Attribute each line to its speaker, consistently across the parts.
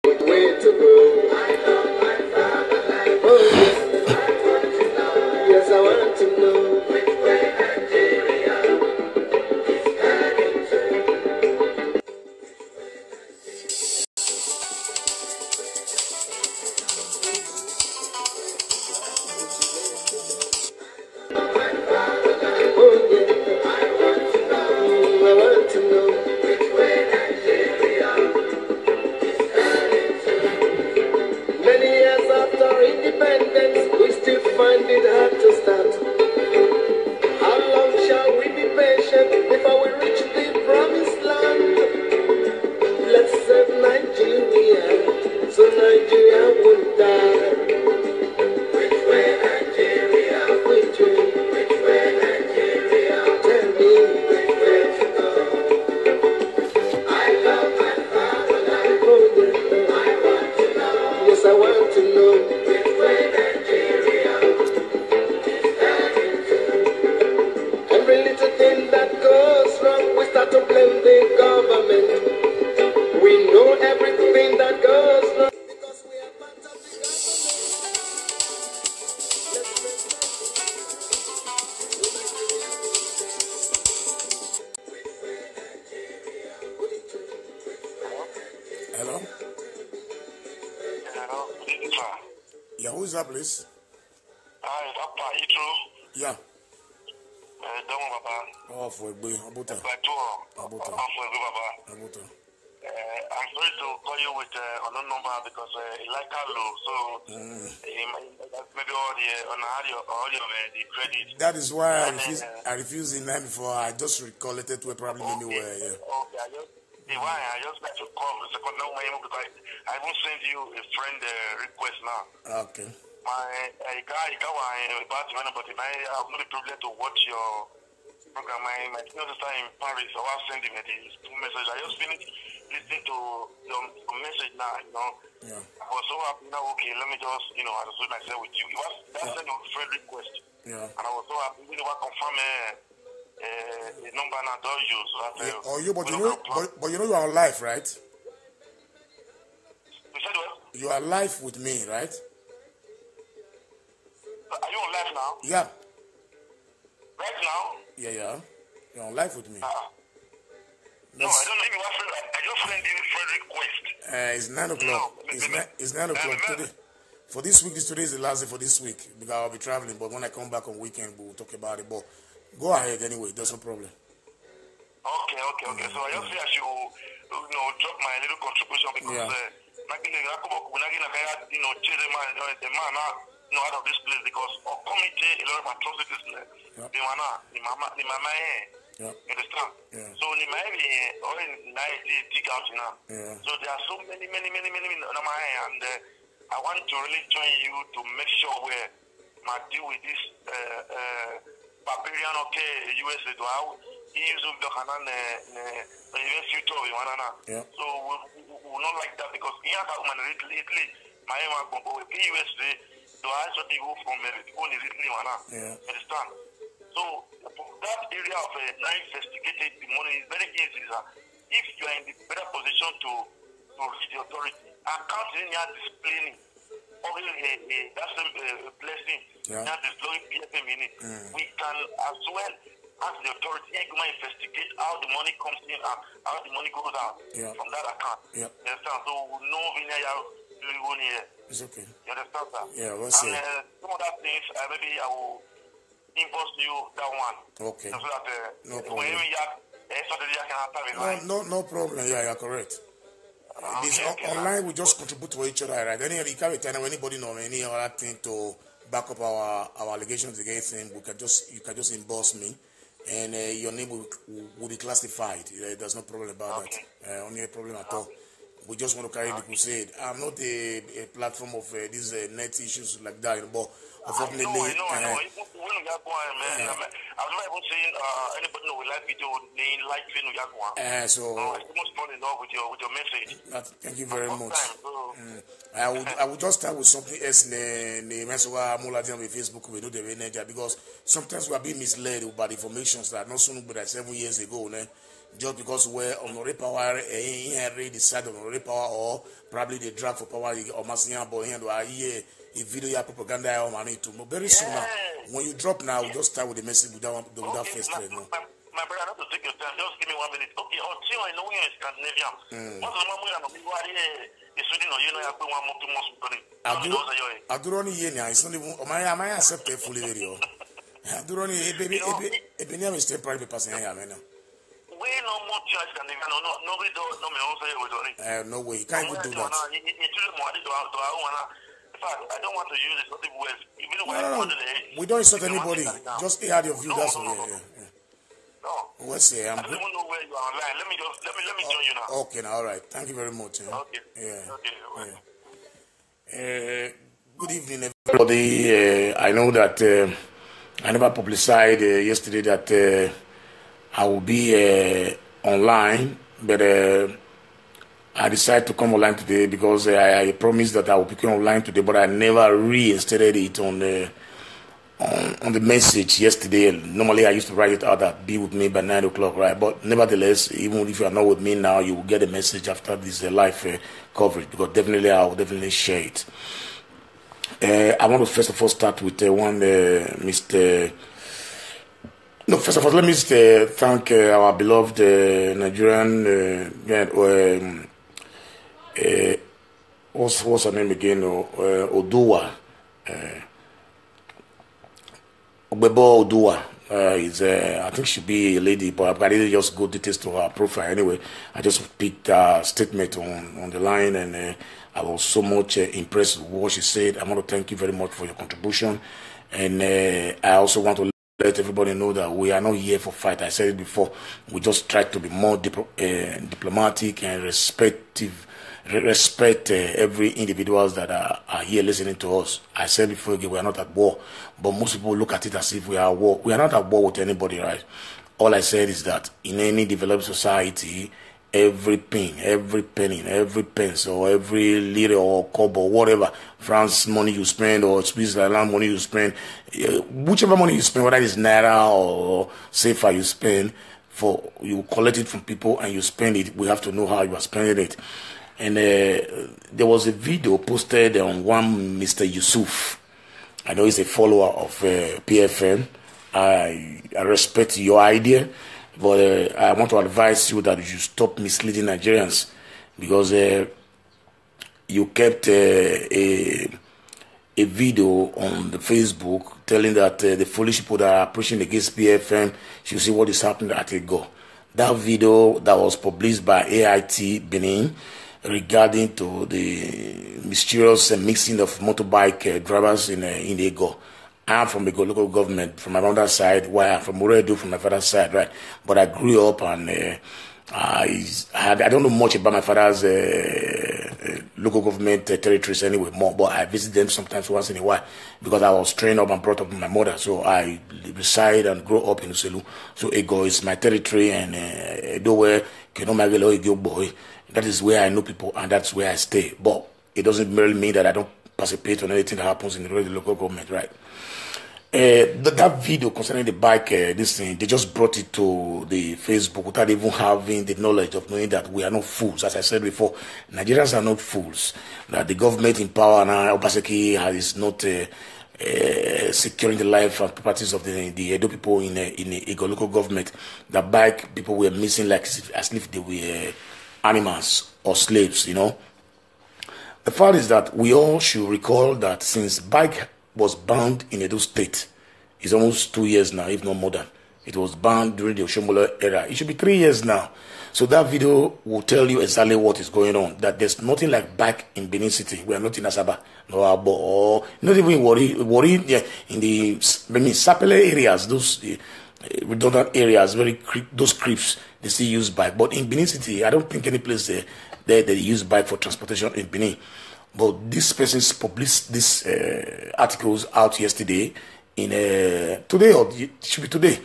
Speaker 1: Way to go. Oh, yes, I want to know which way Nigeria is heading to. Oh, yeah, I want to know which way Nigeria is heading to. Many years after independence, we still find it hard to start. How long shall we be patient before we reach the promised land? Let's save Nigeria, so Nigeria won't die. Which way Nigeria? Which way? Which way Nigeria? Tell me which way to go. I love my fatherland. Oh, yeah. I want to know. Yes, I want to know which way Nigeria is heading to. Every little thing that goes wrong, we start to blame the government. We know everything that goes wrong because we are part of the government.
Speaker 2: Hello?
Speaker 3: Hello, Peter.
Speaker 2: Yeah, who is that, please?
Speaker 3: Hi, Papa Itro.
Speaker 2: Yeah.
Speaker 3: Don't Baba.
Speaker 2: Oh, for a boy, Abuta. Abuta.
Speaker 3: Baba.
Speaker 2: Abuta.
Speaker 3: I'm sorry to call you with unknown number because it like low, so maybe all the the credit.
Speaker 2: That is why I refused the name before. I just recollected to a problem anywhere. Yeah.
Speaker 3: Okay, I just like to call the second now because I will send you a friend request now.
Speaker 2: Okay.
Speaker 3: My guy, about to but I have no privilege to watch your program. My sister in Paris, so I'll send him the message. I just finished listening to your message now, you know.
Speaker 2: Yeah.
Speaker 3: I was so happy now, okay, let me just, associate myself with you. It was that sent a friend request.
Speaker 2: Yeah.
Speaker 3: And I was so happy when you were confirm the number and I don't use. So that,
Speaker 2: but you know you are on live, right?
Speaker 3: You said what?
Speaker 2: You are live with me, right?
Speaker 3: Are you on live now?
Speaker 2: Yeah.
Speaker 3: Right now?
Speaker 2: Yeah. You're on live with me.
Speaker 3: No, I don't know if you want friend. I just sent you a friend request.
Speaker 2: It's 9 o'clock. It's 9 o'clock today. For this week, today is the last day for this week because I'll be traveling. But when I come back on weekend, we'll talk about it. But go ahead anyway. There's no problem.
Speaker 3: Okay. So I just say I should, drop my little contribution because the man out of this place because of committee a lot of atrocities. The mama.
Speaker 2: Yeah.
Speaker 3: You understand?
Speaker 2: Yeah.
Speaker 3: So the maybe all in night dig out now.
Speaker 2: Yeah.
Speaker 3: So there are so many and I want to really join you to make sure where my deal with this barbarian USA to how he is the future of Iwana.
Speaker 2: Yeah.
Speaker 3: So we will not like that because here Italy, my USA to also people from people in Italy.
Speaker 2: Yeah.
Speaker 3: Understand? So that area of non-investigated the money is very easy, sir. If you are in the better position to reach the authority, I can't really displaying that's a blessing. Not displaying PFM in it. We can as well ask the authority to investigate how the money comes in and how the money goes out from that account.
Speaker 2: Yeah.
Speaker 3: You understand? So no here.
Speaker 2: It's okay.
Speaker 3: You understand, sir?
Speaker 2: Yeah, we'll see.
Speaker 3: And some of that things, maybe I will inbox you that one.
Speaker 2: Okay.
Speaker 3: So that
Speaker 2: No problem. No problem. Yeah, you're correct. Online, we just contribute to each other, right? Anybody know any other thing to back up our allegations against him, you can just inbox me, and your name will be classified. There's no problem about that. Only a problem at all. We just want to carry the crusade. I'm not a platform of these net issues like that, but unfortunately,
Speaker 3: I know. When we are going, man, I'm not even saying anybody will like video, they like video.
Speaker 2: So
Speaker 3: I must fall in love with your message.
Speaker 2: Thank you very much. I will just start with something else. On Facebook, we know the energy because sometimes we are being misled by the information that not soon, but 7 years ago. just because we're on the power, he decide on the power, or probably they drag for power, or Masinya boy, and a video propaganda or money to. But very soon now, when you drop now, we just start with the message without first trade. No?
Speaker 3: My brother, not to take your time, just give me 1 minute. Okay, until I know you're in Scandinavia. What's the one way I'm going to Sweden or you know, I put 1 more 2 months.
Speaker 2: I do only year, it's not even, I accept a fully video. I do only a baby, a penny still private person.
Speaker 3: We no more church Scandinavia, nobody does, no,
Speaker 2: no way, you can't even do that.
Speaker 3: I don't want to use it, nothing worse.
Speaker 2: No. We don't insult anybody, just add your view, that's all. Yeah.
Speaker 3: No.
Speaker 2: What's here?
Speaker 3: I don't even know where you are online. Let me join you now.
Speaker 2: Okay, now, all right. Thank you very much.
Speaker 3: Okay.
Speaker 2: Yeah.
Speaker 3: Okay.
Speaker 2: Good evening, everybody. I know that I never publicized yesterday that I will be online, but I decided to come online today because I promised that I will be online today, but I never reinstated it on the message yesterday. Normally I used to write it out that be with me by 9 o'clock, right? But nevertheless, even if you are not with me now, you will get a message after this live coverage, because definitely I will definitely share it. I want to first of all start with Mr. No, first of all, let me thank our beloved Nigerian what's her name again? Oduwa. Ogbebo Oduwa is, I think she be a lady, but I didn't just go details to her profile anyway. I just picked a statement on the line, and I was so much impressed with what she said. I want to thank you very much for your contribution, and I also want to let everybody know that we are not here for fight. I said it before. We just try to be more diplomatic and respect every individuals that are here listening to us. I said before, again, we are not at war, but most people look at it as if we are at war. We are not at war with anybody, right? All I said is that in any developed society, every pin, every penny, every pence, or every lira or kobo, whatever, France money you spend or Switzerland money you spend, whichever money you spend, whether it's naira or safer you spend, you collect it from people and you spend it. We have to know how you are spending it. And there was a video posted on one Mr. Yusuf. I know he's a follower of PFM. I respect your idea, but I want to advise you that you should stop misleading Nigerians, because you kept a video on the Facebook telling that the foolish people that are pushing against PFM should see what is happening at Ego. That video that was published by AIT Benin regarding to the mysterious mixing of motorbike drivers in Ego. I'm from Ego local government, from my mother's side, while I'm from Uredu from my father's side, right? But I grew up and I don't know much about my father's local government territories anyway, but I visit them sometimes once in a while, because I was trained up and brought up with my mother. So I reside and grow up in Uselu. So Ego is my territory, and that is where I know people, and that's where I stay. But it doesn't merely mean that I don't participate on anything that happens in the local government, right? That video concerning the bike, this thing, they just brought it to the Facebook without even having the knowledge of knowing that we are not fools. As I said before, Nigerians are not fools. That the government in power now, Obaseki, is not securing the life and properties of the Edo people in the local government. The bike people were missing as if they were animals or slaves, you know. The fact is that we all should recall that since bike was banned in Edo State, it's almost 2 years now, if not more than. It was banned during the Oshomola era. It should be 3 years now. So that video will tell you exactly what is going on. That there's nothing like bike in Benin City. We are not in Asaba, no Abo, or not even worry in the Sapele areas, those redundant areas, those creeps, they still use bike. But in Benin City, I don't think any place there they use bike for transportation in Benin. But this person published these articles out yesterday, today, or it should be today,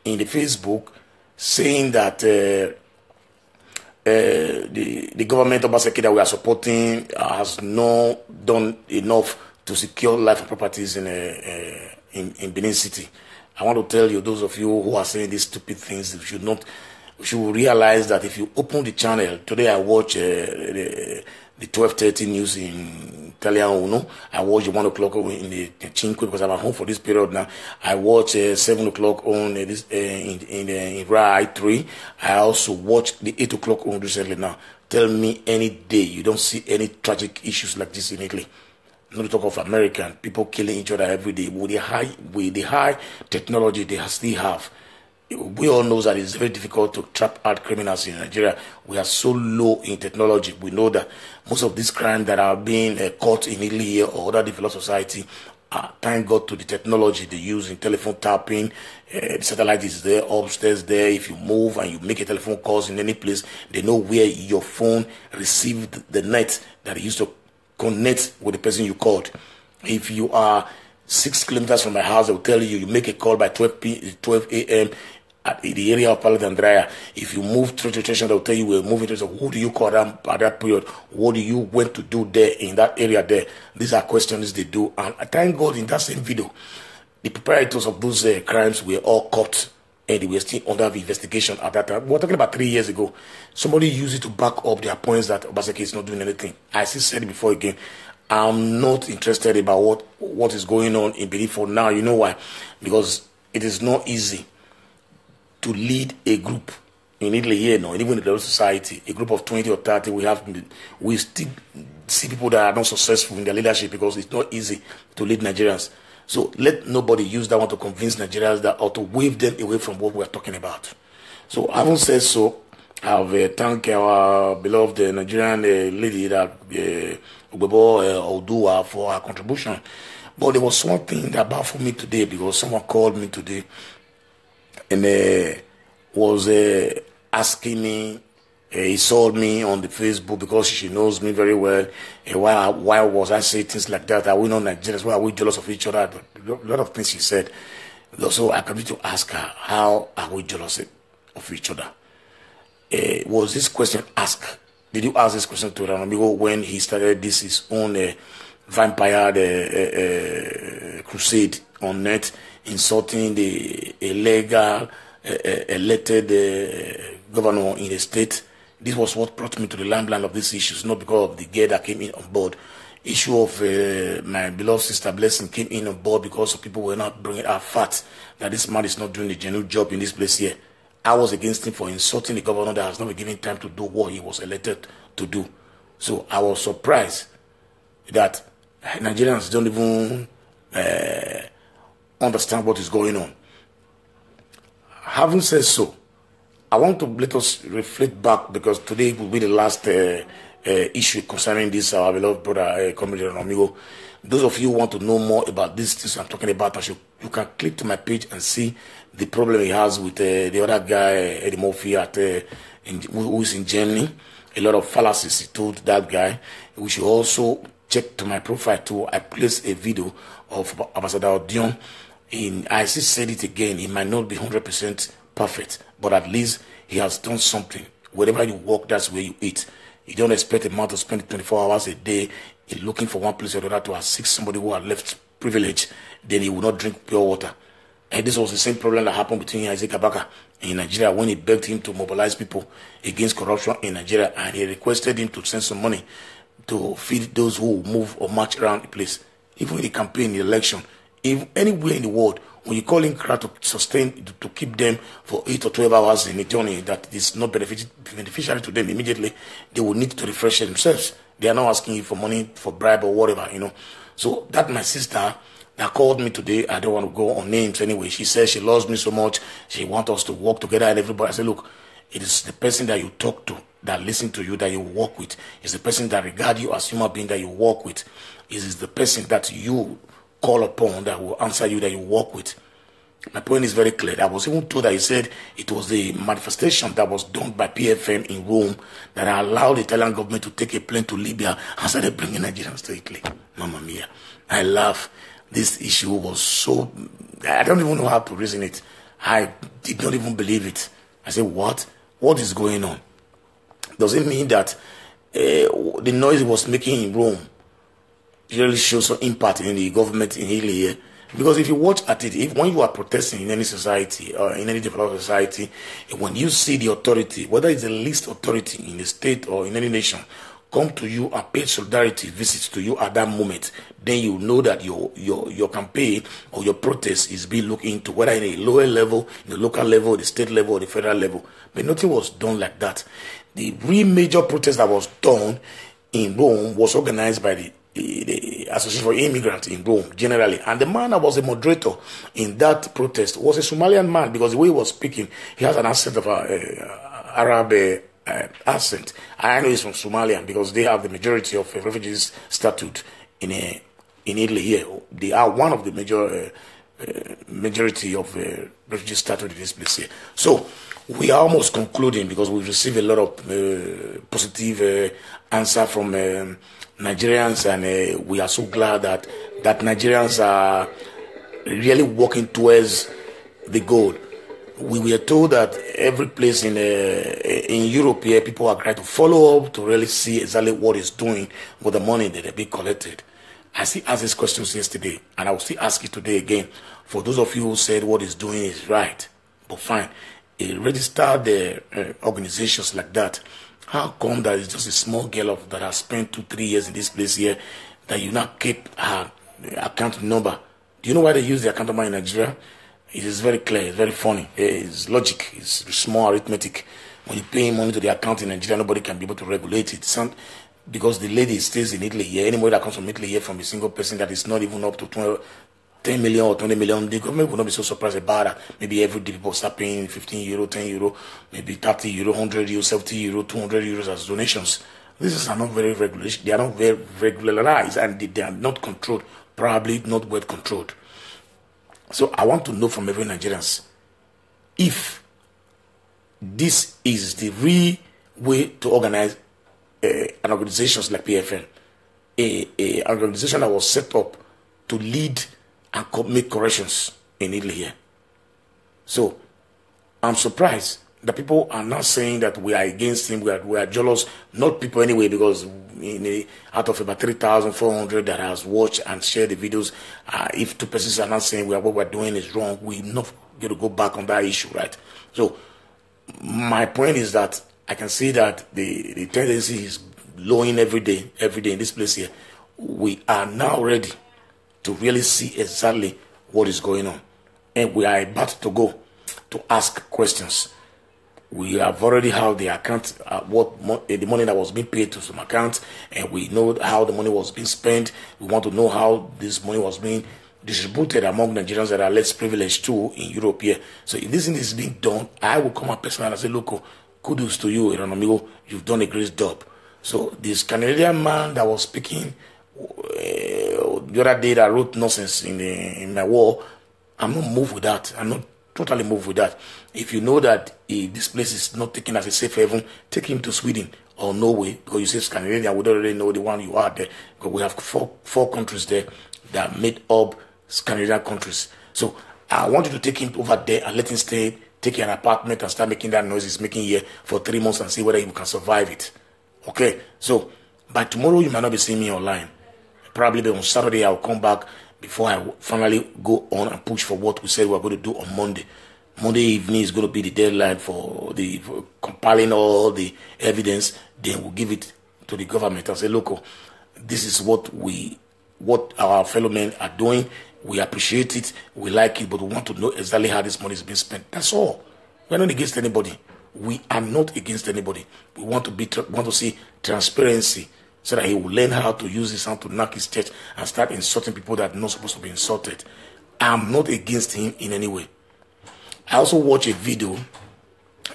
Speaker 2: in the Facebook, saying that the government of Obaseki that we are supporting has not done enough to secure life and properties in Benin City. I want to tell you, those of you who are saying these stupid things, you should not we should realize that if you open the channel, today I watch the 12:30 news in Italiano. I watch the 1 o'clock in the Cinque because I'm at home for this period now. I watch 7 o'clock on this in Rai 3. I also watch the 8 o'clock on recently now. Tell me any day you don't see any tragic issues like this in Italy. Not to talk of American people killing each other every day with the high technology they still have. We all know that it's very difficult to trap out criminals in Nigeria. We are so low in technology. We know that most of these crimes that are being caught in Italy here or other developed society, thank God to the technology they use in telephone tapping. The satellite is there, upstairs there. If you move and you make a telephone calls in any place, they know where your phone received the net that it used to connect with the person you called. If you are 6 kilometers from my house, they will tell you make a call by 12 a.m. at the area of Paladandria. If you move through the station, they will tell you we're moving to. So who do you call at that period? What do you went to do there in that area there? These are questions they do. And I thank God in that same video, the proprietors of those crimes were all caught and they were still under the investigation at that time. We're talking about 3 years ago. Somebody used it to back up their points that Obaseki is not doing anything. I still said it before again. I'm not interested about what is going on in Benin for now. You know why? Because it is not easy to lead a group in Italy here, no, and even in the society, a group of 20 or 30, we still see people that are not successful in their leadership because it's not easy to lead Nigerians. So let nobody use that one to convince Nigerians that or to wave them away from what we're talking about. So having said so, I've thanked our beloved Nigerian lady that Ubebo Odua for her contribution. But there was one thing that baffled me today because someone called me today and was asking me, he saw me on the Facebook because she knows me very well. Why was I saying things like that? Are we not Nigerians? Why are we jealous of each other? A lot of things she said. So I continued to ask her, how are we jealous of each other? Was this question asked? Did you ask this question to Ranamigo when he started his own vampire crusade on net, insulting the illegal elected governor in the state? This was what brought me to the limelight of these issues, not because of the girl that came in on board. Issue of my beloved sister Blessing came in on board because of people were not bringing out facts that this man is not doing the genuine job in this place here. I was against him for insulting the governor that has not been given time to do what he was elected to do. So I was surprised that Nigerians don't even understand what is going on. Having said so, I want to let us reflect back because today will be the last issue concerning this, our beloved brother, Comrade Amigo. Those of you who want to know more about these things I'm talking about, you can click to my page and see the problem he has with the other guy, Eddie Murphy, who is in Germany. A lot of fallacies he told that guy. We should also check to my profile too. I placed a video of Ambassador Dion. I still said it again, he might not be 100% perfect, but at least he has done something. Wherever you walk, that's where you eat. You don't expect a man to spend 24 hours a day looking for one place or another to assist somebody who had left privilege. Then he will not drink pure water. And this was the same problem that happened between Isaac Abaka in Nigeria when he begged him to mobilize people against corruption in Nigeria, and he requested him to send some money to feed those who move or march around the place. Even in the campaign, the election, if anywhere in the world, when you call in crowd to sustain, to keep them for 8 or 12 hours in a journey that is not beneficial to them immediately, they will need to refresh themselves. They are not asking you for money, for bribe or whatever, you know. So that my sister that called me today, I don't want to go on names anyway. She says she loves me so much. She wants us to work together and everybody. I said, look, it is the person that you talk to, that listen to you, that you work with. It's the person that regard you as human being that you work with. It is the person that you call upon that will answer you, that you work with. My point is very clear. I was even told that he said it was the manifestation that was done by PFM in Rome that allowed the Italian government to take a plane to Libya and started bringing Nigerians to Italy. Mamma mia. I laugh. This issue was so... I don't even know how to reason it. I did not even believe it. I said, what? What is going on? Does it mean that the noise it was making in Rome really shows some impact in the government in Italy here? Because if you watch at it, when you are protesting in any society or in any developed society, when you see the authority, whether it's the least authority in the state or in any nation, come to you and pay solidarity visits to you at that moment, then you know that your campaign or your protest is being looked into, whether in a lower level, in the local level, the state level, or the federal level. But nothing was done like that. The real major protest that was done in Rome was organized by the Association for Immigrants in Rome, generally. And the man that was a moderator in that protest was a Somalian man, because the way he was speaking, he has an accent of Arab accent. I know he's from Somalia because they have the majority of refugees statute in Italy here. They are one of the majority of refugee statute in this place here. So we are almost concluding, because we've received a lot of positive answer from Nigerians, and we are so glad that Nigerians are really working towards the goal. We were told that every place in Europe here, people are trying to follow up to really see exactly what is doing with the money that are being collected. I still asked this question yesterday, and I will still ask it today again. For those of you who said what is doing is right, but fine, registered organizations like that, how come that it's just a small girl that has spent 2-3 years in this place here, that you now keep her account number? Do you know why they use the account number in Nigeria? It is very clear, it's very funny, it's logic, it's small arithmetic. When you pay money to the account in Nigeria, nobody can be able to regulate it. Because the lady stays in Italy here, any money that comes from Italy here from a single person that is not even up to 10 million or 20 million, the government will not be so surprised about that. Maybe every day people start paying 15 euro, 10 euro, maybe 30 euro, 100 euro, 70 euro, 200 euros as donations. These are not very regularized. They are not very regularized, and they are not controlled, probably not well controlled. So I want to know from every Nigerians if this is the real way to organize an organization like PFN, an organization that was set up to lead and make corrections in Italy here. So I'm surprised that people are not saying that we are against him, we are jealous. Not people anyway, because out of about 3,400 that has watched and shared the videos, if 2 persons are not saying what we're doing is wrong, we're not going to go back on that issue, right? So my point is that I can see that the tendency is lowering every day in this place here. We are now ready to really see exactly what is going on, and we are about to go to ask questions. We have already had the account, the money that was being paid to some accounts, and we know how the money was being spent. We want to know how this money was being distributed among Nigerians that are less privileged too in Europe here. So if this thing is being done, I will come up personally and say, look, kudos to you, Amigo, you've done a great job. So this Canadian man that was speaking the other day that wrote nonsense in my wall, I'm not moved with that. I'm not totally moved with that. If you know that this place is not taken as a safe haven, take him to Sweden or Norway, because you say Scandinavia, we don't really know the one you are there, because we have four countries there that made up Scandinavian countries. So I want you to take him over there and let him stay, take an apartment and start making that noise he's making here for 3 months and see whether he can survive it. Okay, so by tomorrow you might not be seeing me online. Probably on Saturday I'll come back before I finally go on and push for what we said we're going to do on Monday. Monday evening is going to be the deadline for compiling all the evidence. Then we'll give it to the government and say, look, this is what our fellow men are doing. We appreciate it, we like it, but we want to know exactly how this money is being spent. That's all. We're not against anybody. We are not against anybody. We want to see transparency, so that he will learn how to use his hand to knock his chest and start insulting people that are not supposed to be insulted. I'm not against him in any way. I also watched a video.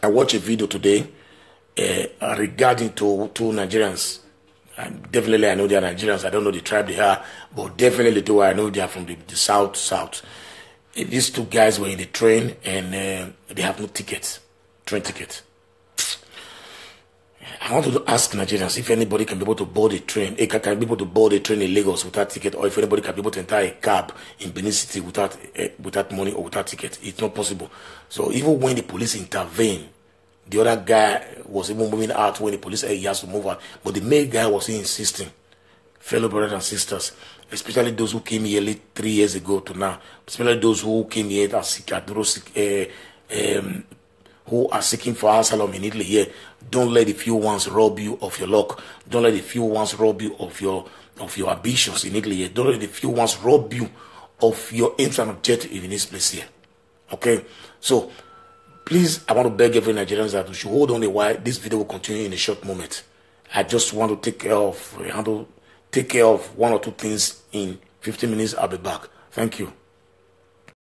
Speaker 2: I watched a video today regarding two Nigerians. And definitely I know they are Nigerians. I don't know the tribe they are, but definitely though I know they are from the south. These 2 guys were in the train and they have no tickets, train ticket. I want to ask Nigerians if anybody can be able to board a train, can be able to board a train in Lagos without ticket, or if anybody can be able to enter a cab in Benin City without money or without ticket. It's not possible. So even when the police intervened, the other guy was even moving out when the police said he has to move out, but the main guy was insisting. fellow brothers and sisters, especially those who came here 3 years ago to now, especially those who came here who are seeking for asylum in Italy here. Don't let the few ones rob you of your luck. Don't let the few ones rob you of your ambitions in Italy here. Don't let the few ones rob you of your aims and objective in this place here. Okay, so please, I want to beg every Nigerian that we should hold on a while. This video will continue in a short moment. I just want to take care of one or two things. In 15 minutes, I'll be back. Thank you.